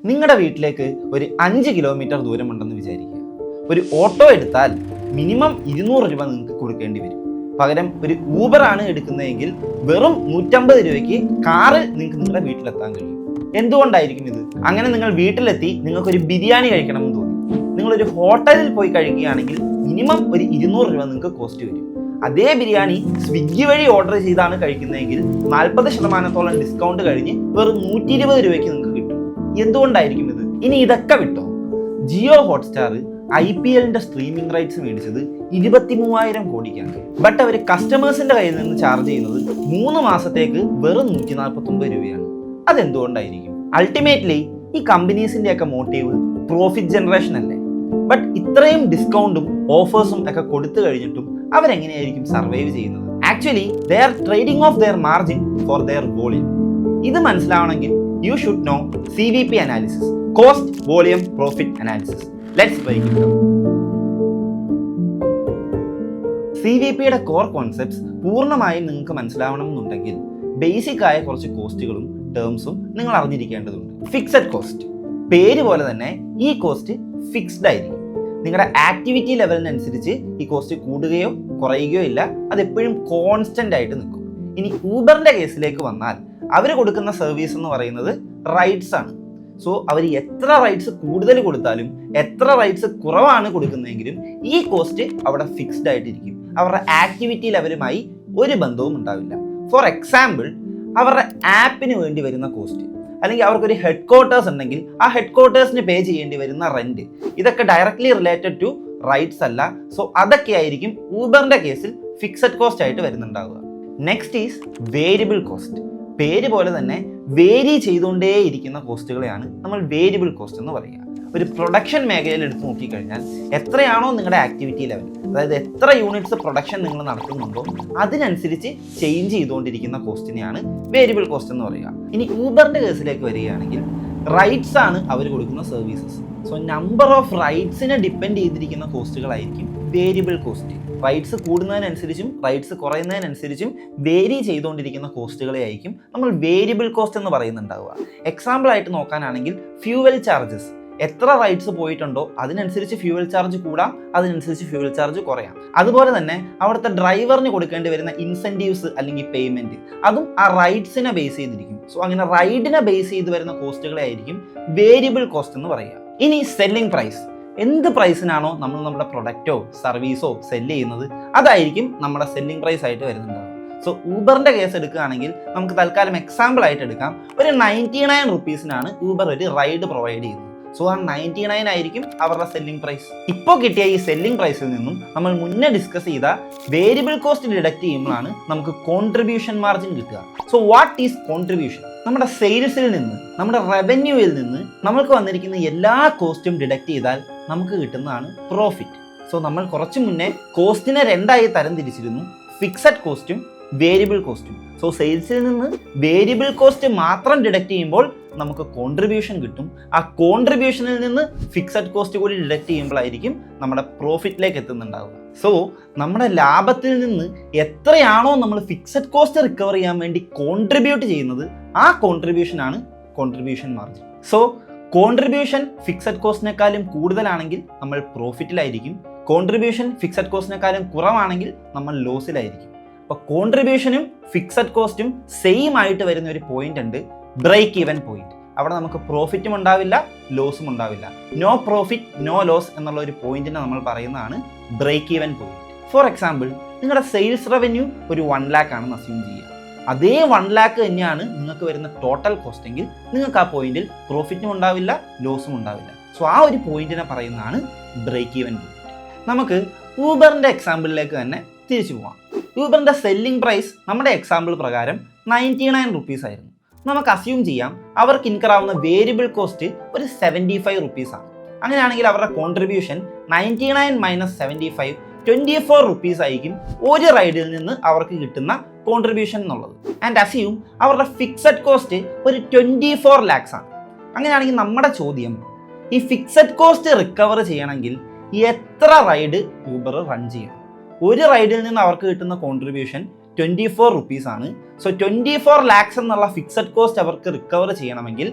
നിങ്ങളുടെ വീട്ടിലേക്ക് ഒരു 5 കിലോമീറ്റർ ദൂരമുണ്ടെന്ന് വിചാരിക്കുക. ഒരു ഓട്ടോ എടുത്താൽ മിനിമം 200 രൂപ നിങ്ങൾക്ക് കൊടുക്കേണ്ടി വരും. പകരം ഒരു ഊബർ ആണ് എടുക്കുന്നതെങ്കിൽ വെറും 150 രൂപയ്ക്ക് കാറിൽ നിങ്ങൾക്ക് നിങ്ങളുടെ വീട്ടിലെത്താൻ കഴിയും. എന്തുകൊണ്ടായിരിക്കും ഇത്? അങ്ങനെ നിങ്ങൾ വീട്ടിലെത്തി നിങ്ങൾക്കൊരു ബിരിയാണി കഴിക്കണമെന്ന് തോന്നി. നിങ്ങളൊരു ഹോട്ടലിൽ പോയി കഴിക്കുകയാണെങ്കിൽ മിനിമം ഒരു 200 രൂപ നിങ്ങൾക്ക് കോസ്റ്റ് വരും. അതേ ബിരിയാണി സ്വിഗ്ഗി വഴി ഓർഡർ ചെയ്താണ് കഴിക്കുന്നതെങ്കിൽ 40% ഡിസ്കൗണ്ട് കഴിഞ്ഞ് വെറും 120 രൂപയ്ക്ക് നിങ്ങൾക്ക് കിട്ടും. എന്തുകൊണ്ടായിരിക്കും ഇത്? ഇനി ഇതൊക്കെ വിട്ടോ, ജിയോ ഹോട്ട്സ്റ്റാർ IPLന്റെ സ്ട്രീമിംഗ് റൈറ്റ്സ് മേടിച്ചത് 23,000 കോടിക്കാണ്. ബട്ട് അവർ കസ്റ്റമേഴ്സിന്റെ കയ്യിൽ നിന്ന് ചാർജ് ചെയ്യുന്നത് 3 മാസത്തേക്ക് വെറും 149 രൂപയാണ്. അതെന്തുകൊണ്ടായിരിക്കും? അൾട്ടിമേറ്റ്ലി ഈ കമ്പനീസിന്റെയൊക്കെ മോട്ടീവ് പ്രോഫിറ്റ് ജനറേഷൻ അല്ലേ. ബട്ട് ഇത്രയും ഡിസ്കൗണ്ടും ഓഫേഴ്സും ഒക്കെ കൊടുത്തു കഴിഞ്ഞിട്ടും അവരെങ്ങനെയായിരിക്കും സർവൈവ് ചെയ്യുന്നത്? Actually they are trading off their margin for their volume. ഇത് മനസ്സിലാവണമെങ്കിൽ you should know CVP analysis, cost volume profit analysis. Let's break it down. CVPയുടെ കോർ കോൺസെപ്റ്റ്സ് പൂർണ്ണമായും നിങ്ങൾക്ക് മനസ്സിലാവണമെന്നുണ്ടെങ്കിൽ ബേസിക് ആയ കുറച്ച് കോസ്റ്റുകളും ടേംസും നിങ്ങൾ അറിഞ്ഞിരിക്കേണ്ടതുണ്ട്. ഫിക്സഡ് കോസ്റ്റ്, പേര് പോലെ തന്നെ ഈ കോസ്റ്റ് ഫിക്സ്ഡ് ആയിരിക്കും. നിങ്ങളുടെ ആക്ടിവിറ്റി ലെവലിനനുസരിച്ച് ഈ കോസ്റ്റ് കൂടുകയോ കുറയുകയോ ഇല്ല, അതെപ്പോഴും കോൺസ്റ്റന്റ് ആയിട്ട് നിൽക്കും. ഇനി ഊബറിന്റെ കേസിലേക്ക് വന്നാൽ അവർ കൊടുക്കുന്ന സർവീസ് എന്ന് പറയുന്നത് റൈഡ്സ് ആണ്. സോ അവർ എത്ര റൈഡ്സ് കൂടുതൽ കൊടുത്താലും എത്ര റൈഡ്സ് കുറവാണ് കൊടുക്കുന്നതെങ്കിലും ഈ കോസ്റ്റ് അവിടെ ഫിക്സ്ഡ് ആയിട്ടിരിക്കും. അവരുടെ ആക്ടിവിറ്റി ലെവലുമായി ഒരു ബന്ധവും ഉണ്ടാവില്ല. ഫോർ എക്സാമ്പിൾ, അവരുടെ ആപ്പിന് വേണ്ടി വരുന്ന കോസ്റ്റ്, അല്ലെങ്കിൽ അവർക്കൊരു ഹെഡ് ക്വാർട്ടേഴ്സ് ഉണ്ടെങ്കിൽ ആ ഹെഡ് ക്വാർട്ടേഴ്സിന് പേ ചെയ്യേണ്ടി വരുന്ന റെന്റ്, ഇതൊക്കെ ഡയറക്ട്ലി റിലേറ്റഡ് ടു റൈറ്റ്സ് അല്ല. സോ അതൊക്കെ ആയിരിക്കും ഊബറിന്റെ കേസിൽ ഫിക്സഡ് കോസ്റ്റ് ആയിട്ട് വരുന്നുണ്ടാവുക. Next is variable cost. പേര് പോലെ തന്നെ വേരി ചെയ്തുകൊണ്ടേയിരിക്കുന്ന കോസ്റ്റുകളെയാണ് നമ്മൾ വേരിയബിൾ കോസ്റ്റ് എന്ന് പറയുക. ഒരു പ്രൊഡക്ഷൻ മേഖലയിൽ എടുത്ത് നോക്കിക്കഴിഞ്ഞാൽ എത്രയാണോ നിങ്ങളുടെ ആക്ടിവിറ്റി ലെവൽ, അതായത് എത്ര യൂണിറ്റ്സ് പ്രൊഡക്ഷൻ നിങ്ങൾ നടത്തുന്നുണ്ടോ അതിനനുസരിച്ച് ചേഞ്ച് ചെയ്തുകൊണ്ടിരിക്കുന്ന കോസ്റ്റിനെയാണ് വേരിയബിൾ കോസ്റ്റ് എന്ന് പറയുക. ഇനി ഊബറിന്റെ കേസിലേക്ക് വരികയാണെങ്കിൽ റൈറ്റ്സ് ആണ് അവർ കൊടുക്കുന്ന സർവീസസ്. സോ നമ്പർ ഓഫ് റൈറ്റ്സിനെ ഡിപ്പെൻഡ് ചെയ്തിരിക്കുന്ന കോസ്റ്റുകളായിരിക്കും വേരിയബിൾ കോസ്റ്റ്. റൈറ്റ്സ് കൂടുന്നതിനനുസരിച്ചും റൈറ്റ്സ് കുറയുന്നതിനനുസരിച്ചും വേരി ചെയ്തുകൊണ്ടിരിക്കുന്ന കോസ്റ്റുകളെ ആയിരിക്കും നമ്മൾ വേരിയബിൾ കോസ്റ്റ് എന്ന് പറയുന്നുണ്ടാവുക. എക്സാമ്പിൾ ആയിട്ട് നോക്കാനാണെങ്കിൽ ഫ്യൂവൽ ചാർജസ്, എത്ര റൈറ്റ്സ് പോയിട്ടുണ്ടോ അതിനനുസരിച്ച് ഫ്യൂവൽ ചാർജ് കൂടാം, അതിനനുസരിച്ച് ഫ്യൂവൽ ചാർജ് കുറയാം. അതുപോലെ തന്നെ അവിടുത്തെ ഡ്രൈവറിന് കൊടുക്കേണ്ടി വരുന്ന ഇൻസെൻറ്റീവ്സ് അല്ലെങ്കിൽ പേയ്മെന്റ്, അതും ആ റൈറ്റ്സിനെ ബേസ് ചെയ്തിരിക്കും. സോ അങ്ങനെ റൈഡിനെ ബേസ് ചെയ്ത് വരുന്ന കോസ്റ്റുകളെ ആയിരിക്കും വേരിയബിൾ കോസ്റ്റ് എന്ന് പറയുക. ഇനി സെല്ലിംഗ് പ്രൈസ്, എന്ത് പ്രൈസിനാണോ നമ്മൾ നമ്മുടെ പ്രൊഡക്റ്റോ സർവീസോ സെല്ല് ചെയ്യുന്നത് അതായിരിക്കും നമ്മുടെ സെല്ലിംഗ് പ്രൈസ് ആയിട്ട് വരുന്നുണ്ടാവുക. സോ ഊബറിന്റെ കേസ് എടുക്കുകയാണെങ്കിൽ നമുക്ക് തൽക്കാലം എക്സാമ്പിൾ ആയിട്ട് എടുക്കാം. ഒരു 99 റുപ്പീസിനാണ് ഊബർ ഒരു റൈഡ് പ്രൊവൈഡ് ചെയ്യുന്നത്. സോ ആ 99 ആയിരിക്കും അവരുടെ സെല്ലിംഗ് പ്രൈസ്. ഇപ്പോൾ കിട്ടിയ ഈ സെല്ലിംഗ് പ്രൈസിൽ നിന്നും നമ്മൾ മുന്നേ ഡിസ്കസ് ചെയ്ത വേരിയബിൾ കോസ്റ്റ് ഡിഡക്ട് ചെയ്യുമ്പോഴാണ് നമുക്ക് കോൺട്രിബ്യൂഷൻ മാർജിൻ കിട്ടുക. So what is contribution? നമ്മുടെ സെയിൽസിൽ നിന്ന്, നമ്മുടെ റവന്യൂവിൽ നിന്ന് നമ്മൾക്ക് വന്നിരിക്കുന്ന എല്ലാ കോസ്റ്റും ഡിഡക്ട് ചെയ്താൽ നമുക്ക് കിട്ടുന്നതാണ് പ്രോഫിറ്റ്. സോ നമ്മൾ കുറച്ച് മുന്നേ കോസ്റ്റിനെ 2ആയി തരം തിരിച്ചിരുന്നു, ഫിക്സഡ് കോസ്റ്റും വേരിയബിൾ കോസ്റ്റും. സോ സെയിൽസിൽ നിന്ന് വേരിയബിൾ കോസ്റ്റ് മാത്രം ഡിഡക്ട് ചെയ്യുമ്പോൾ നമുക്ക് കോൺട്രിബ്യൂഷൻ കിട്ടും. ആ കോൺട്രിബ്യൂഷനിൽ നിന്ന് ഫിക്സഡ് കോസ്റ്റ് കൂടി ഡിഡക്ട് ചെയ്യുമ്പോഴായിരിക്കും നമ്മുടെ പ്രോഫിറ്റിലേക്ക് എത്തുന്നുണ്ടാവുക. സോ നമ്മുടെ ലാഭത്തിൽ നിന്ന് എത്രയാണോ നമ്മൾ ഫിക്സഡ് കോസ്റ്റ് റിക്കവർ ചെയ്യാൻ വേണ്ടി കോൺട്രിബ്യൂട്ട് ചെയ്യുന്നത് ആ കോൺട്രിബ്യൂഷനാണ് contribution margin. So contribution fixed കോസ്റ്റിനേക്കാളും കൂടുതലാണെങ്കിൽ നമ്മൾ പ്രോഫിറ്റിലായിരിക്കും, കോൺട്രിബ്യൂഷൻ ഫിക്സഡ് കോസ്റ്റിനേക്കാളും കുറവാണെങ്കിൽ നമ്മൾ ലോസിലായിരിക്കും. അപ്പോൾ കോൺട്രിബ്യൂഷനും ഫിക്സഡ് കോസ്റ്റും സെയിം ആയിട്ട് വരുന്ന ഒരു പോയിന്റ് ഉണ്ട്, ബ്രേക്ക് ഈവൻ പോയിന്റ്. അവിടെ നമുക്ക് പ്രോഫിറ്റും ഉണ്ടാവില്ല, ലോസും ഉണ്ടാവില്ല. നോ പ്രോഫിറ്റ് നോ ലോസ് എന്നുള്ള ഒരു പോയിന്റിനെ നമ്മൾ പറയുന്നതാണ് break even point. For example, നിങ്ങളുടെ സെയിൽസ് റവന്യൂ ഒരു 1 lakh ആണെന്ന് അസ്യൂം ചെയ്യുക. അതേ 1 lakh തന്നെയാണ് നിങ്ങൾക്ക് വരുന്ന ടോട്ടൽ കോസ്റ്റ് എങ്കിൽ നിങ്ങൾക്ക് ആ പോയിന്റിൽ പ്രോഫിറ്റും ഉണ്ടാവില്ല, ലോസും ഉണ്ടാവില്ല. സോ ആ ഒരു പോയിന്റിനെ പറയുന്നതാണ് ബ്രേക്ക് ഈവൻ പോയിന്റ്. നമുക്ക് ഊബറിന്റെ എക്സാമ്പിളിലേക്ക് തന്നെ തിരിച്ചു പോവാം. ഊബറിന്റെ സെല്ലിംഗ് പ്രൈസ് നമ്മുടെ എക്സാമ്പിൾ പ്രകാരം 99 റുപ്പീസ് ആയിരുന്നു. നമുക്ക് അസ്യൂം ചെയ്യാം അവർക്ക് ഇൻകർ ആവുന്ന വേരിയബിൾ കോസ്റ്റ് ഒരു 75 റുപ്പീസ് ആണ്. അങ്ങനെയാണെങ്കിൽ അവരുടെ കോൺട്രിബ്യൂഷൻ 99 - 75 24 റുപ്പീസ് ആയിരിക്കും ഒരു റൈഡിൽ നിന്ന് അവർക്ക് കിട്ടുന്ന കോൺട്രിബ്യൂഷൻ എന്നുള്ളത്. ആൻഡ് അസ്യൂം അവരുടെ ഫിക്സഡ് കോസ്റ്റ് ഒരു 24 lakhs ആണ്. അങ്ങനെയാണെങ്കിൽ നമ്മുടെ ചോദ്യം, ഈ ഫിക്സഡ് കോസ്റ്റ് റിക്കവർ ചെയ്യണമെങ്കിൽ എത്ര റൈഡ് ഊബർ റൺ ചെയ്യണം? ഒരു റൈഡിൽ നിന്ന് അവർക്ക് കിട്ടുന്ന കോൺട്രിബ്യൂഷൻ 24 റുപ്പീസ് ആണ്. സോ 24 lakhs എന്നുള്ള ഫിക്സഡ് കോസ്റ്റ് അവർക്ക് റിക്കവർ ചെയ്യണമെങ്കിൽ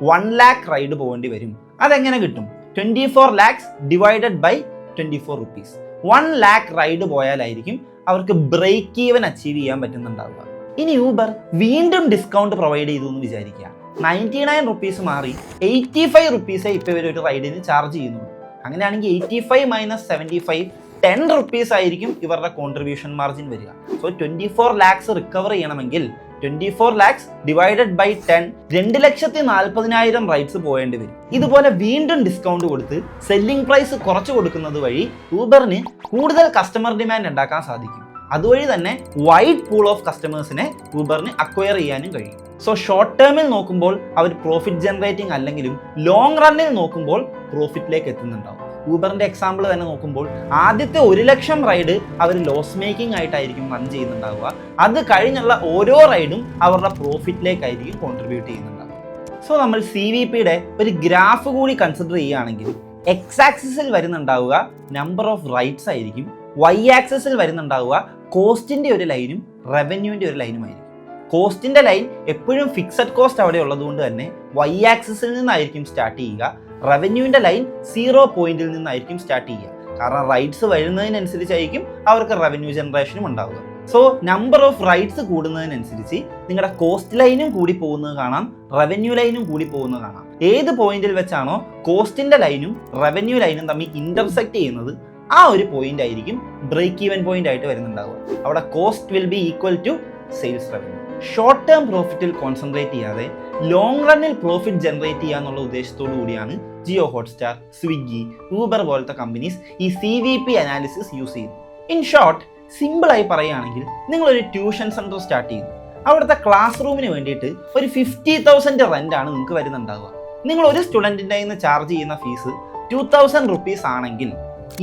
1 lakh റൈഡ് പോകേണ്ടി വരും. അതെങ്ങനെ കിട്ടും? 24 lakhs divided by 24 rupees. 1 lakh ride പോയാലായിരിക്കും അവർക്ക് ബ്രേക്ക് ഈവൻ അച്ചീവ് ചെയ്യാൻ പറ്റുന്നുണ്ടാവുക. ഇനി ഊബർ വീണ്ടും ഡിസ്കൗണ്ട് പ്രൊവൈഡ് ചെയ്തു എന്ന് വിചാരിക്കുക. 99 rupees മാറി 85 rupees ഇപ്പോൾ ഇവർ ഒരു റൈഡിന് ചാർജ് ചെയ്യുന്നുള്ളൂ. അങ്ങനെയാണെങ്കിൽ 85 - 75 10 rupees ആയിരിക്കും ഇവരുടെ കോൺട്രിബ്യൂഷൻ മാർജിൻ വരിക. സോ 24 lakhs റിക്കവർ ചെയ്യണമെങ്കിൽ 24 lakhs ഡിവൈഡഡ് ബൈ 10 2,40,000 റൈഡ്സ് പോകേണ്ടി വരും. ഇതുപോലെ വീണ്ടും ഡിസ്കൗണ്ട് കൊടുത്ത് സെല്ലിംഗ് പ്രൈസ് കുറച്ച് കൊടുക്കുന്നത് വഴി ഊബറിന് കൂടുതൽ കസ്റ്റമർ ഡിമാൻഡ് ഉണ്ടാക്കാൻ സാധിക്കും. അതുവഴി തന്നെ വൈഡ് പൂൾ ഓഫ് കസ്റ്റമേഴ്സിനെ ഊബറിന് അക്വയർ ചെയ്യാനും കഴിയും. സോ ഷോർട്ട് ടേമിൽ നോക്കുമ്പോൾ അവർ പ്രോഫിറ്റ് ജനറേറ്റിംഗ് അല്ലെങ്കിലും ലോങ് റണ്ണിൽ നോക്കുമ്പോൾ പ്രോഫിറ്റിലേക്ക് എത്തുന്നുണ്ടാവും. ഊബറിന്റെ എക്സാമ്പിൾ തന്നെ നോക്കുമ്പോൾ ആദ്യത്തെ 1,00,000 റൈഡ് അവർ ലോസ് മേക്കിംഗ് ആയിട്ടായിരിക്കും റൺ ചെയ്യുന്നുണ്ടാവുക. അത് കഴിഞ്ഞുള്ള ഓരോ റൈഡും അവരുടെ പ്രോഫിറ്റിലേക്കായിരിക്കും കോൺട്രിബ്യൂട്ട് ചെയ്യുന്നുണ്ടാവുക. സോ നമ്മൾ CVPയുടെ ഒരു ഗ്രാഫ് കൂടി കൺസിഡർ ചെയ്യുകയാണെങ്കിൽ എക്സ് ആക്സിസിൽ വരുന്നുണ്ടാവുക നമ്പർ ഓഫ് റൈഡ്സ് ആയിരിക്കും, വൈ ആക്സിസിൽ വരുന്നുണ്ടാവുക കോസ്റ്റിന്റെ ഒരു ലൈനും റവന്യൂവിന്റെ ഒരു ലൈനുമായിരിക്കും. കോസ്റ്റിന്റെ ലൈൻ എപ്പോഴും ഫിക്സഡ് കോസ്റ്റ് അവിടെ ഉള്ളതുകൊണ്ട് തന്നെ വൈ ആക്സിസിൽ നിന്നായിരിക്കും സ്റ്റാർട്ട് ചെയ്യുക. റവന്യൂവിന്റെ ലൈൻ 0 പോയിന്റിൽ നിന്നായിരിക്കും സ്റ്റാർട്ട് ചെയ്യുക. കാരണം റൈഡ്സ് വരുന്നതിനനുസരിച്ചായിരിക്കും അവർക്ക് റവന്യൂ ജനറേഷനും ഉണ്ടാവുക. സോ നമ്പർ ഓഫ് റൈഡ്സ് കൂടുന്നതിനനുസരിച്ച് നിങ്ങളുടെ കോസ്റ്റ് ലൈനും കൂടി പോകുന്നത് കാണാം, റവന്യൂ ലൈനും കൂടി പോകുന്നത് കാണാം. ഏത് പോയിന്റിൽ വെച്ചാണോ കോസ്റ്റിന്റെ ലൈനും റവന്യൂ ലൈനും തമ്മിൽ ഇന്റർസെക്ട് ചെയ്യുന്നത് ആ ഒരു പോയിന്റ് ആയിരിക്കും ബ്രേക്ക് ഈവൻ പോയിന്റ് ആയിട്ട് വരുന്നുണ്ടാവുക. അവിടെ cost will be equal to sales revenue. Short term പ്രോഫിറ്റിൽ കോൺസെൻട്രേറ്റ് ചെയ്യാതെ ലോങ് റണ്ണിൽ പ്രോഫിറ്റ് ജനറേറ്റ് ചെയ്യുക എന്നുള്ള ഉദ്ദേശത്തോടു കൂടിയാണ് ജിയോ ഹോട്ട്സ്റ്റാർ, സ്വിഗ്ഗി, ഊബർ പോലത്തെ കമ്പനീസ് ഈ CVP അനാലിസിസ് യൂസ് ചെയ്യുന്നു. ഇൻ ഷോർട്ട്, സിമ്പിളായി പറയുകയാണെങ്കിൽ നിങ്ങളൊരു ട്യൂഷൻ സെൻറ്റർ സ്റ്റാർട്ട് ചെയ്യുന്നു. അവിടുത്തെ ക്ലാസ് റൂമിന് വേണ്ടിയിട്ട് ഒരു 50,000 റെൻ്റാണ് നിങ്ങൾക്ക് വരുന്നുണ്ടാവുക. നിങ്ങൾ ഒരു സ്റ്റുഡൻറ്റിൻ്റെ നിന്ന് ചാർജ് ചെയ്യുന്ന ഫീസ് 2,000 rupees ആണെങ്കിൽ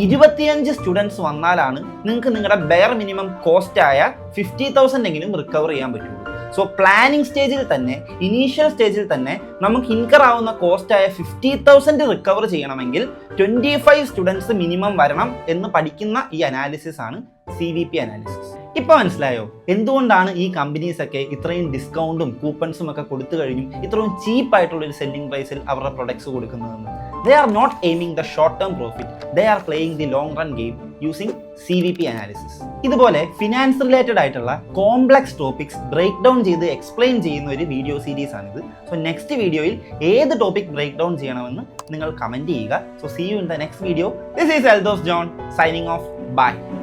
25 സ്റ്റുഡൻസ് വന്നാലാണ് നിങ്ങൾക്ക് നിങ്ങളുടെ ബെയർ മിനിമം കോസ്റ്റ് ആയ 50,000 എങ്കിലും റിക്കവർ ചെയ്യാൻ പറ്റുള്ളൂ. സോ പ്ലാനിങ് സ്റ്റേജിൽ തന്നെ, ഇനീഷ്യൽ സ്റ്റേജിൽ തന്നെ നമുക്ക് ഇൻകർ ആവുന്ന കോസ്റ്റ് ആയ 50,000 റിക്കവർ ചെയ്യണമെങ്കിൽ 25 സ്റ്റുഡൻസ് മിനിമം വരണം എന്ന് പഠിക്കുന്ന ഈ അനാലിസിസ് ആണ് CVP അനാലിസിസ്. ഇപ്പൊ മനസ്സിലായോ എന്തുകൊണ്ടാണ് ഈ കമ്പനീസ് ഒക്കെ ഇത്രയും ഡിസ്കൗണ്ടും കൂപ്പൺസും ഒക്കെ കൊടുത്തു കഴിഞ്ഞും ഇത്രയും ചീപ്പായിട്ടുള്ള ഒരു സെല്ലിംഗ് പ്രൈസിൽ അവരുടെ products കൊടുക്കുന്നതെന്ന്? They are not aiming the short-term profit. They are playing the long-run game using CVP analysis. ഇതുപോലെ ഫിനാൻസ് റിലേറ്റഡ് ആയിട്ടുള്ള കോംപ്ലക്സ് ടോപ്പിക്സ് ബ്രേക്ക് ഡൗൺ ചെയ്ത് എക്സ്പ്ലെയിൻ ചെയ്യുന്ന ഒരു വീഡിയോ സീരീസ് ആണിത്. സോ നെക്സ്റ്റ് വീഡിയോയിൽ ഏത് ടോപ്പിക് ബ്രേക്ക് ഡൗൺ ചെയ്യണമെന്ന് നിങ്ങൾ കമന്റ് ചെയ്യുക. So see you in the next video. This is Eldos John signing off. Bye.